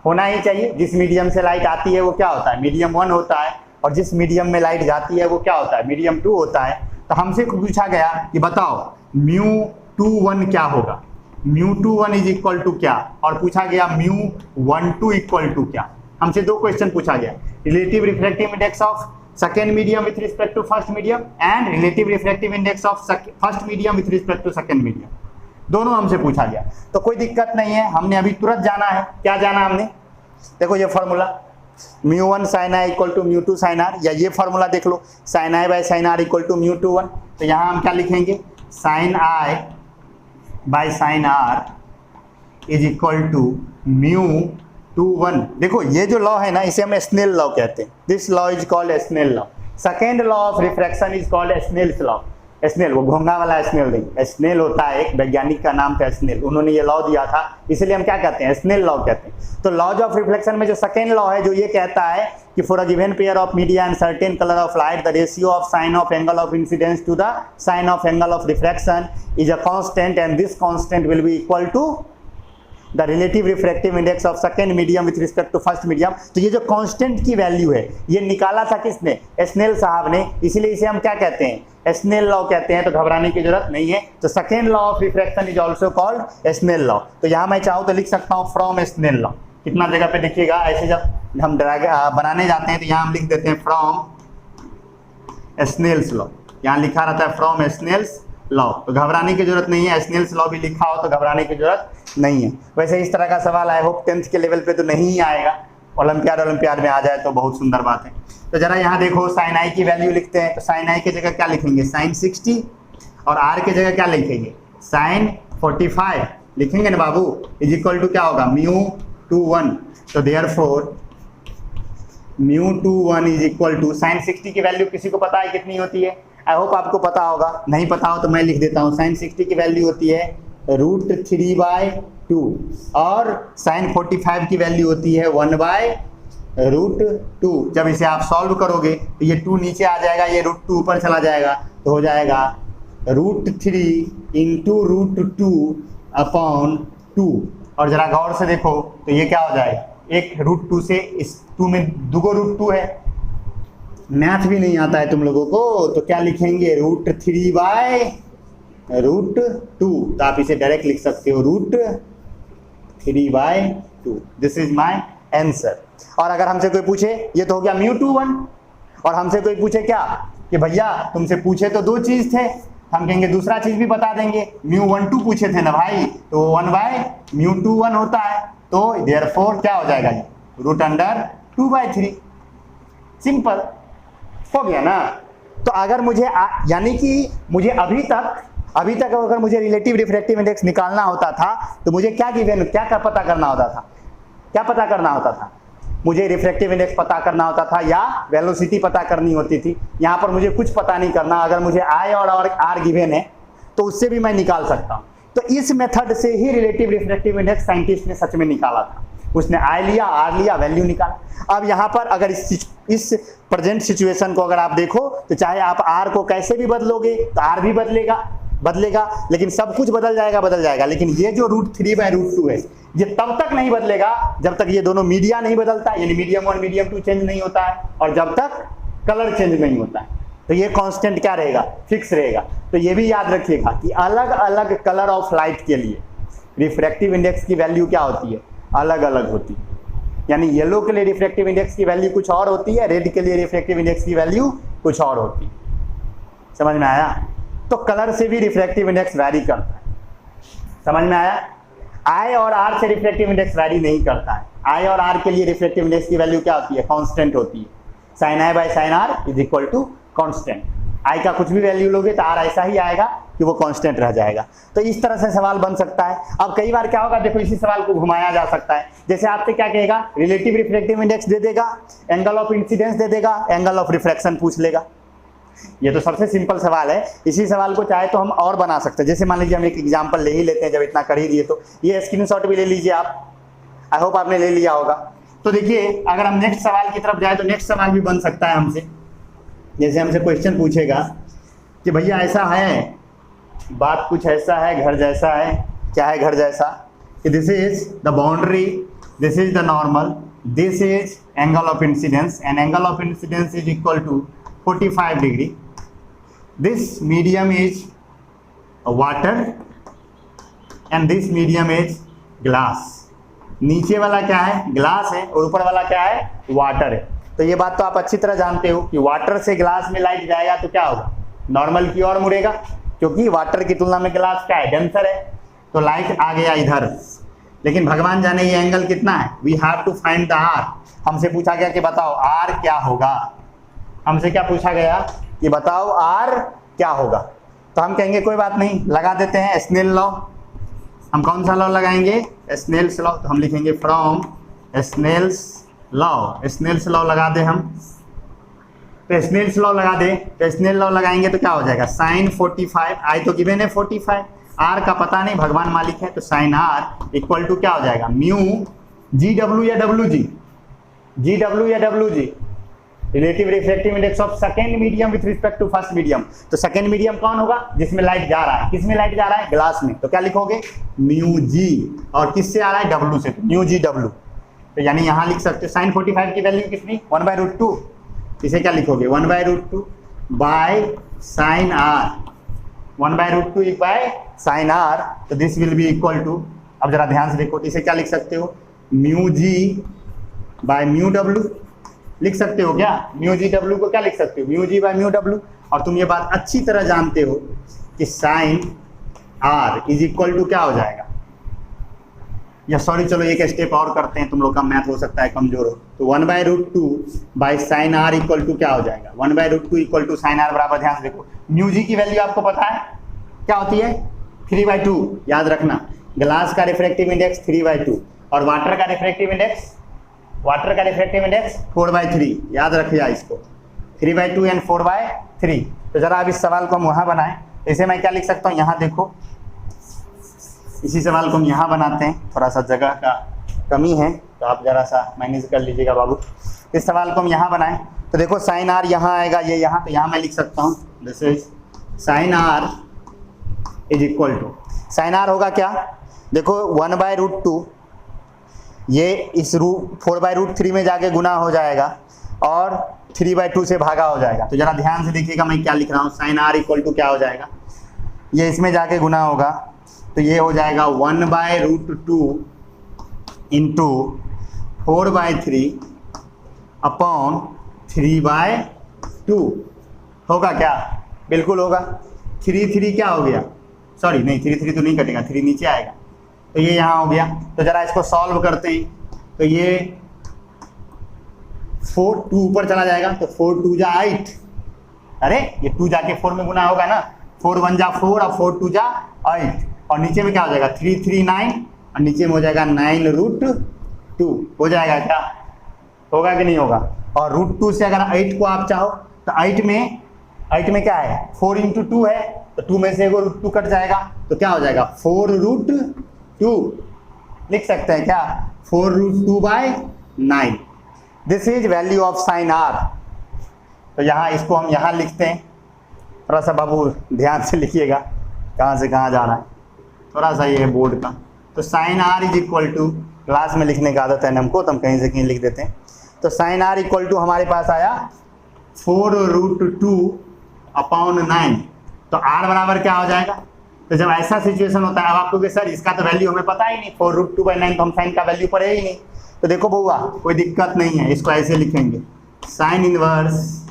होना ही चाहिए, जिस मीडियम से लाइट आती है वो क्या होता है? मीडियम 1 होता है, और जिस मीडियम में लाइट जाती है वो क्या होता है? मीडियम 2 होता है। तो हमसे पूछा गया कि बताओ μ21 क्या होगा? μ21 इज इक्वल टू क्या? और पूछा गया μ12 इक्वल टू क्या? हमसे दो क्वेश्चन पूछा गया, relative refractive index of second medium with respect to first medium and relative refractive index of first medium with respect to second medium, दोनों हमसे पूछा गया। तो कोई दिक्कत नहीं है, हमने अभी तुरंत जाना है। क्या जाना हमने? देखो ये formula μ1 sin i equal to μ2 sin r, या ये फॉर्मूला देख लो sin i by sin r equal to μ21। तो यहाँ हम क्या लिखेंगे? sin i by sin r is equal to μ21। देखो ये जो लॉ है ना, इसे हम स्नेल लॉ कहते हैं। This law is called Snell law. Second law of refraction is called Snell's law. Snell, वो घोंघा वाला स्नेल नहीं, स्नेल होता है, एक वैज्ञानिक का नाम था स्नेल, उन्होंने ये लॉ दिया था, इसलिए हम क्या कहते हैं? स्नेल लॉ कहते हैं। तो लॉज ऑफ रिफ्लेक्शन में जो सेकेंड लॉ है, जो ये कहता है कि for a given pair of media and certain colour of light the ratio of sine of angle of incidence to the sine of angle of refraction is a constant and this constant will be equal to the relative refractive index of second medium with respect to first medium. तो ये जो constant की value है ये निकाला था किसने? Snail साहब ने, इसीलिए इसे हम क्या कहते हैं? स्नेल लॉ कहते हैं। तो घबराने की जरूरत नहीं है। तो second law of refraction is also called Snell law. तो यहाँ मैं चाहूँ तो लिख सकता हूँ फ्रॉम स्नेल लॉ। कितना जगह पे देखिएगा, ऐसे जब हम बनाने जाते हैं तो यहाँ हम लिख देते हैं फ्रॉम स्नेल्स लॉ, यहाँ लिखा रहता है फ्रॉम स्नेल्स लॉ। तो घबराने की जरूरत नहीं है, स्नेल्स लॉ भी लिखा हो तो घबराने की जरूरत नहीं है। वैसे इस तरह का सवाल आई होप 10th के लेवल पे तो नहीं ही आएगा, ओलंपियाड में आ जाए तो बहुत सुंदर बात है। तो जरा यहाँ देखो साइन आई की वैल्यू लिखते हैं। तो साइन आई की जगह क्या लिखेंगे? साइन 60, और आर की जगह क्या लिखेंगे? साइन 45 लिखेंगे ना बाबू, इज इक्वल टू क्या होगा? μ21। तो therefore μ21 is equal to sine 60 की वैल्यू किसी को पता है कितनी होती है? आई होप आपको पता होगा, नहीं पता हो तो मैं लिख देता हूँ। साइन 60 की वैल्यू होती है √3/2 और साइन 45 की वैल्यू होती है 1/√2। जब इसे आप सॉल्व करोगे तो ये 2 नीचे आ जाएगा, ये √2 ऊपर चला जाएगा, तो हो जाएगा √3 इंटू √2/2। और जरा गौर से देखो तो ये क्या हो जाएगा? एक √2 से इस 2 में दुगो √2 है। मैथ भी नहीं आता है तुम लोगों को, तो क्या लिखेंगे? √3/√2। तो आप इसे डायरेक्ट लिख सकते हो √3/2। This is my answer. और अगर हमसे कोई पूछे, ये तो हो गया μ21, और हमसे कोई पूछे क्या कि भैया तुमसे पूछे तो दो चीज थे, हम कहेंगे दूसरा चीज भी बता देंगे। μ12 पूछे थे ना भाई, तो 1/μ21 होता है, तो देयरफॉर क्या हो जाएगा ये √2/3। सिंपल हो गया ना। तो अगर मुझे यानी कि मुझे अभी तक अगर मुझे रिलेटिव रिफ्रैक्टिव इंडेक्स निकालना होता था तो मुझे क्या पता करना होता था, मुझे रिफ्रैक्टिव इंडेक्स पता करना होता था या वेलोसिटी पता करनी होती थी। यहाँ पर मुझे कुछ पता नहीं करना, अगर मुझे I और R गिवन है तो उससे भी मैं निकाल सकता हूँ। तो इस मेथड से ही रिलेटिव रिफ्रैक्टिव इंडेक्स साइंटिस्ट ने सच में निकाला था। उसने I लिया, R लिया, वैल्यू निकाला। अब यहाँ पर अगर इस प्रेजेंट सिचुएशन को अगर आप देखो तो चाहे आप R को कैसे भी बदलोगे तो R भी बदलेगा, लेकिन सब कुछ बदल जाएगा, लेकिन ये जो √3/√2 है ये तब तक नहीं बदलेगा जब तक ये दोनों मीडिया नहीं बदलता, यानी मीडियम 1 मीडियम 2 चेंज नहीं होता है, और जब तक कलर चेंज नहीं होता है। तो ये कांस्टेंट क्या रहेगा, फिक्स रहेगा। तो ये भी याद रखिएगा कि अलग अलग कलर ऑफ लाइट के लिए रिफ्रैक्टिव इंडेक्स की वैल्यू क्या होती है, अलग अलग होती है। यानी येलो के लिए रिफ्रैक्टिव इंडेक्स की वैल्यू कुछ और होती है, रेड के लिए रिफ्रैक्टिव इंडेक्स की वैल्यू कुछ और होती है। समझ में आया? तो कलर से भी रिफ्रैक्टिव इंडेक्स वैरी करता है। समझ में आया? I और R से रिफ्रैक्टिव इंडेक्स वैरी नहीं करता है। I और R के लिए रिफ्रैक्टिव इंडेक्स की वैल्यू क्या होती है, कांस्टेंट होती है। sin I/sin R is equal to constant. I का कुछ भी वैल्यू लोगे तो R ऐसा ही आएगा कि वो कांस्टेंट रह जाएगा। तो इस तरह से सवाल बन सकता है। अब कई बार क्या होगा, देखो इसी सवाल को घुमाया जा सकता है। जैसे आपसे क्या कहेगा, रिलेटिव रिफ्रैक्टिव इंडेक्स दे देगा, एंगल ऑफ इंसिडेंस दे देगा, एंगल ऑफ रिफ्रैक्शन पूछ लेगा। ये तो सबसे सिंपल सवाल है। इसी सवाल को चाहे तो हम और बना सकते हैं। जैसे मान लीजिए हम एक एग्जांपल ले ही लेते हैं, जब इतना कर ही दिए तो ये स्क्रीनशॉट भी ले लीजिए आप। आई होप आपने ले लिया होगा। तो देखिए अगर हम नेक्स्ट सवाल की तरफ जाए तो नेक्स्ट सवाल भी बन सकता है हमसे। जैसे हमसे क्वेश्चन पूछेगा कि भैया ऐसा है, बात कुछ ऐसा है, घर जैसा है। क्या है घर जैसा? कि this is the boundary, this is the normal, this is angle of incidence, and angle of incidence is equal to 45 degree. This medium is water and this medium is glass. नीचे वाला क्या है, ग्लास है, और ऊपर वाला क्या है, वाटर है। तो ये बात तो आप अच्छी तरह जानते हो कि वाटर से ग्लास में लाइट जाएगा तो क्या होगा, नॉर्मल की ओर मुड़ेगा, क्योंकि वाटर की तुलना में ग्लास क्या है, डेंसर है। तो लाइट आ गया इधर, लेकिन भगवान जाने ये एंगल कितना है। We have to find the R। हमसे पूछा गया कि बताओ R क्या होगा। हमसे क्या पूछा गया कि बताओ R क्या होगा। तो हम कहेंगे कोई बात नहीं, लगा देते हैं स्नेल लॉ। हम कौन सा लॉ लगाएंगे, स्नेल्स लॉ। तो हम लिखेंगे from Snell's law. Snell's law लगा दे हम, तो स्नेल्स लॉ लगा दे। तो स्नेल लॉ लगाएंगे तो क्या हो जाएगा, sin 45, I तो गिवन है 45, R का पता नहीं, भगवान मालिक है। तो sin R इक्वल टू क्या हो जाएगा, म्यू GW या WG, GW या WG, relative refractive index of second medium with respect to first medium. तो सेकेंड मीडियम कौन होगा, जिसमें लाइट जा रहा है। किसमें लाइट जा रहा है, ग्लास में। तो क्या लिखोगे, म्यू जी, और किससे आ रहा है, W से, म्यू GW। तो यानी यहाँ लिख सकते हो sin 45 की वैल्यू कितनी, 1/√2। इसे क्या लिखोगे, 1/√2 by sin R, 1/√2 by sin R। तो this will be equal to, अब जरा ध्यान से देखो, इसे क्या लिख सकते हो, mu G by mu W लिख सकते हो क्या। म्यू GW को क्या लिख सकते हो, mu G by mu W। और तुम ये बात अच्छी तरह जानते हो कि sin R is equal to क्या हो जाएगा, या सॉरी चलो एक स्टेप और करते हैं, तुम लोग का मैथ हो सकता है कमजोर हो। तो 1/√2 by sin R equal to क्या हो जाएगा, 1/√2 इक्वल टू sin R बराबर, ध्यान से देखो, म्यू जी की वैल्यू आपको पता है क्या होती है, 3/2। याद रखना, ग्लास का रिफ्रैक्टिव इंडेक्स 3/2 और वाटर का रिफ्रैक्टिव इंडेक्स 4/3। याद रखिए इसको, 3/2 एंड 4/3। तो जरा अब इस सवाल को हम वहां बनाएं। इसे मैं क्या लिख सकता हूँ, यहाँ देखो, इसी सवाल को हम यहाँ बनाते हैं। थोड़ा सा जगह का कमी है तो आप जरा सा मैनेज कर लीजिएगा बाबू। इस सवाल को हम यहाँ बनाएं तो देखो sin R यहाँ आएगा, ये यहाँ, तो यहाँ मैं लिख सकता हूँ this is sin R is equal to, sin R होगा क्या, देखो 1/√2, ये इस 4/√3 में जाके गुना हो जाएगा और 3/2 से भागा हो जाएगा। तो जरा ध्यान से देखिएगा मैं क्या लिख रहा हूँ, sin R इक्वल टू क्या हो जाएगा, ये इसमें जाके गुना होगा तो ये हो जाएगा 1/√2 इंटू 4/3 अपॉन 3/2 होगा क्या? बिल्कुल होगा। 3 क्या हो गया, सॉरी नहीं 3 तो नहीं कटेगा, 3 नीचे आएगा, तो ये यहाँ हो गया। तो जरा इसको सॉल्व करते हैं, तो ये 4 2 ऊपर चला जाएगा, तो 4 2 जा 8, अरे ये 2 जाके 4 में गुना होगा ना, 4 1 जा 4 और 4 2 जा 8, और नीचे में क्या हो जाएगा 3 3 9, और नीचे में हो जाएगा 9√2 हो जाएगा क्या? होगा कि नहीं होगा? और √2 से अगर 8 को आप चाहो तो 8 में क्या है 4 × 2 है, तो 2 में से एगो √2 कट जाएगा, तो क्या हो जाएगा 4√2 लिख सकते हैं क्या? 4√2/9। This is value of sine R. तो यहाँ इसको हम यहाँ लिखते हैं, थोड़ा सा बाबू ध्यान से लिखिएगा कहाँ से कहाँ जा रहा है, थोड़ा सा ये है बोर्ड का। तो sine are is equal to, class में लिखने का आदत है हमको तो हम कहीं से कहीं लिख देते हैं। तो साइन आर इक्वल टू हमारे पास आया 4√2/9। तो आर बराबर क्या हो जाएगा? तो जब ऐसा सिचुएशन होता है, अब आपको कि सर इसका तो वैल्यू हमें पता ही नहीं, 4√2/9 तो हम साइन का वैल्यू पढ़े ही नहीं। तो देखो बउआ कोई दिक्कत नहीं है, इसको ऐसे लिखेंगे साइन इनवर्स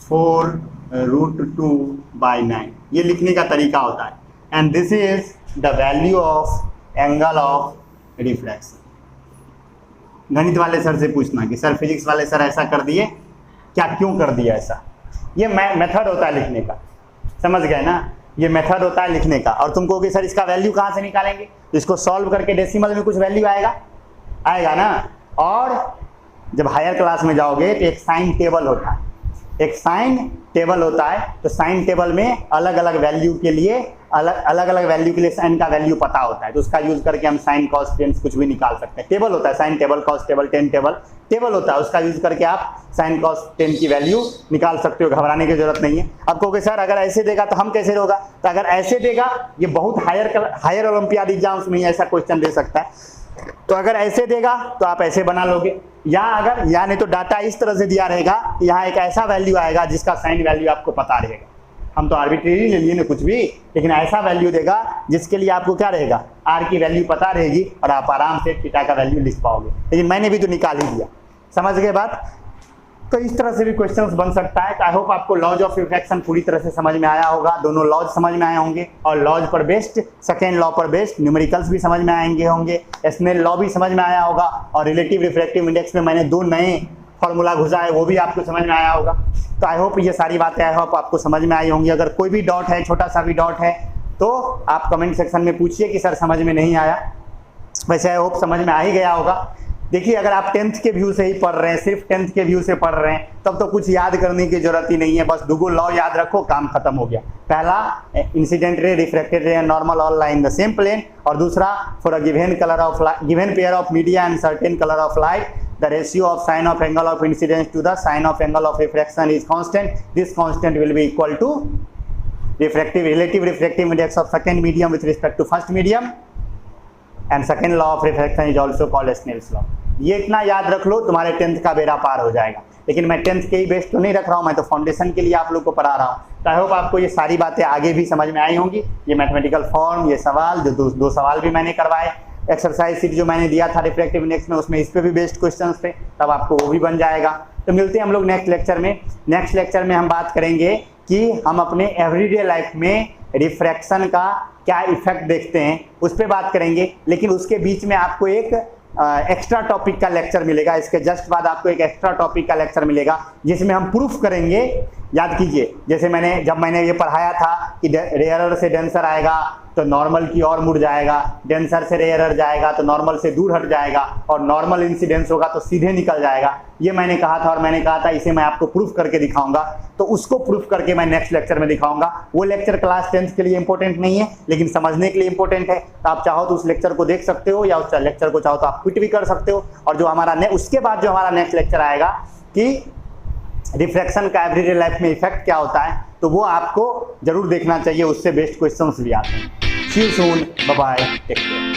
4√2/9, ये लिखने का तरीका होता है। And this is the value of angle of reflection. गणित वाले सर से पूछना कि सर फिजिक्स वाले सर ऐसा कर दिए क्या, क्यों कर दिया ऐसा? ये मेथड होता है लिखने का, समझ गए ना? ये मेथड होता है लिखने का। और तुम कहोगे सर इसका वैल्यू कहाँ से निकालेंगे? तो इसको सॉल्व करके डेसिमल में कुछ वैल्यू आएगा ना। और जब हायर क्लास में जाओगे तो एक साइन टेबल होता है, एक साइन टेबल होता है। तो साइन टेबल में अलग अलग वैल्यू के लिए साइन का वैल्यू पता होता है, तो उसका यूज करके हम साइन कॉस टेन कुछ भी निकाल सकते हैं। टेबल होता है, sine table, cos table, tan table होता है, उसका यूज करके आप साइन कॉस टेन की वैल्यू निकाल सकते हो, घबराने की जरूरत नहीं है। अब कहोगे सर अगर ऐसे देगा तो हम कैसे होगा? तो अगर ऐसे देगा, ये बहुत हायर ओलंपियाड एग्जाम्स में ऐसा क्वेश्चन दे सकता है। तो अगर ऐसे देगा तो आप ऐसे बना लोगे, या नहीं तो डाटा इस तरह से दिया रहेगा, यहाँ एक ऐसा वैल्यू आएगा जिसका साइन वैल्यू आपको पता रहेगा। हम तो आर्बिट्रेरी ले लिए ना कुछ भी, लेकिन ऐसा वैल्यू देगा जिसके लिए आपको क्या रहेगा, आर की वैल्यू पता रहेगी और आप आराम से थीटा का वैल्यू लिख पाओगे। लेकिन मैंने भी तो निकाल ही दिया, समझ गए बात? तो इस तरह से भी क्वेश्चंस बन सकता है। आई होप आपको लॉज ऑफ रिफ्लेक्शन पूरी तरह से समझ में आया होगा, दोनों लॉज समझ में आए होंगे, और लॉज पर बेस्ड, सेकेंड लॉ पर बेस्ड न्यूमेरिकल्स भी समझ में आएंगे होंगे, स्नेल लॉ भी समझ में आया होगा, और रिलेटिव रिफ्रैक्टिव इंडेक्स में मैंने 2 नए फॉर्मूला घुसा है वो भी आपको समझ में आया होगा। तो आई होप ये सारी बातें आई होप आपको समझ में आई होंगी। अगर कोई भी डाउट है, छोटा सा भी डाउट है, तो आप कमेंट सेक्शन में पूछिए कि सर समझ में नहीं आया। वैसे आई होप समझ में आ ही गया होगा। देखिए अगर आप 10th के व्यू से ही पढ़ रहे हैं, सिर्फ 10th के व्यू से पढ़ रहे हैं, तब तो कुछ याद करने की जरूरत ही नहीं है, बस 2 लॉ याद रखो, काम खत्म हो गया। पहला incident ray, refracted ray and normal all lie in the same plane, और दूसरा for a given pair of media and certain colour of light the ratio of sin of angle of incidence to the sin of angle of refraction is constant. This constant will be equal to relative refractive index of second medium with respect to first medium, and second law of refraction is also called Snell's law. ये इतना याद रख लो, तुम्हारे 10th का बेड़ा पार हो जाएगा। लेकिन मैं 10th के ही बेस तो नहीं रख रहा हूँ, मैं तो फाउंडेशन के लिए आप लोग को पढ़ा रहा हूँ। तो आई होप आपको ये सारी बातें आगे भी समझ में आई होंगी। ये मैथमेटिकल फॉर्म, ये सवाल, जो दो सवाल भी मैंने करवाए, एक्सरसाइज सीट जो मैंने दिया था रिफ्रैक्टिव इंडेक्स में, उसमें इस पे भी बेस्ड क्वेश्चंस थे, तब आपको वो भी बन जाएगा। तो मिलते हैं हम लोग नेक्स्ट लेक्चर में। नेक्स्ट लेक्चर में हम बात करेंगे कि हम अपने एवरीडे लाइफ में रिफ्रैक्शन का क्या इफेक्ट देखते हैं, उस पर बात करेंगे। लेकिन उसके बीच में आपको एक एक्स्ट्रा टॉपिक का लेक्चर मिलेगा, इसके जस्ट बाद आपको एक एक्स्ट्रा टॉपिक का लेक्चर मिलेगा जिसमें हम प्रूफ करेंगे। याद कीजिए, जैसे जब मैंने ये पढ़ाया था कि रेयरर से डेंसर आएगा तो नॉर्मल की ओर मुड़ जाएगा, डेंसर से रेयरर जाएगा तो नॉर्मल से दूर हट जाएगा, और नॉर्मल इंसिडेंस होगा तो सीधे निकल जाएगा। ये मैंने कहा था, और मैंने कहा था इसे मैं आपको प्रूफ करके दिखाऊंगा। तो उसको प्रूफ करके मैं नेक्स्ट लेक्चर में दिखाऊंगा। वो लेक्चर क्लास 10th के लिए इंपॉर्टेंट नहीं है, लेकिन समझने के लिए इंपॉर्टेंट है। तो आप चाहो तो उस लेक्चर को देख सकते हो, या उस लेक्चर को चाहो तो आप क्विट भी कर सकते हो। और जो हमारा उसके बाद जो हमारा नेक्स्ट लेक्चर आएगा कि रिफ्रैक्शन का एवरीडे लाइफ में इफेक्ट क्या होता है, तो वो आपको जरूर देखना चाहिए, उससे बेस्ट क्वेश्चंस भी आते हैं। See you soon, bye bye, take care.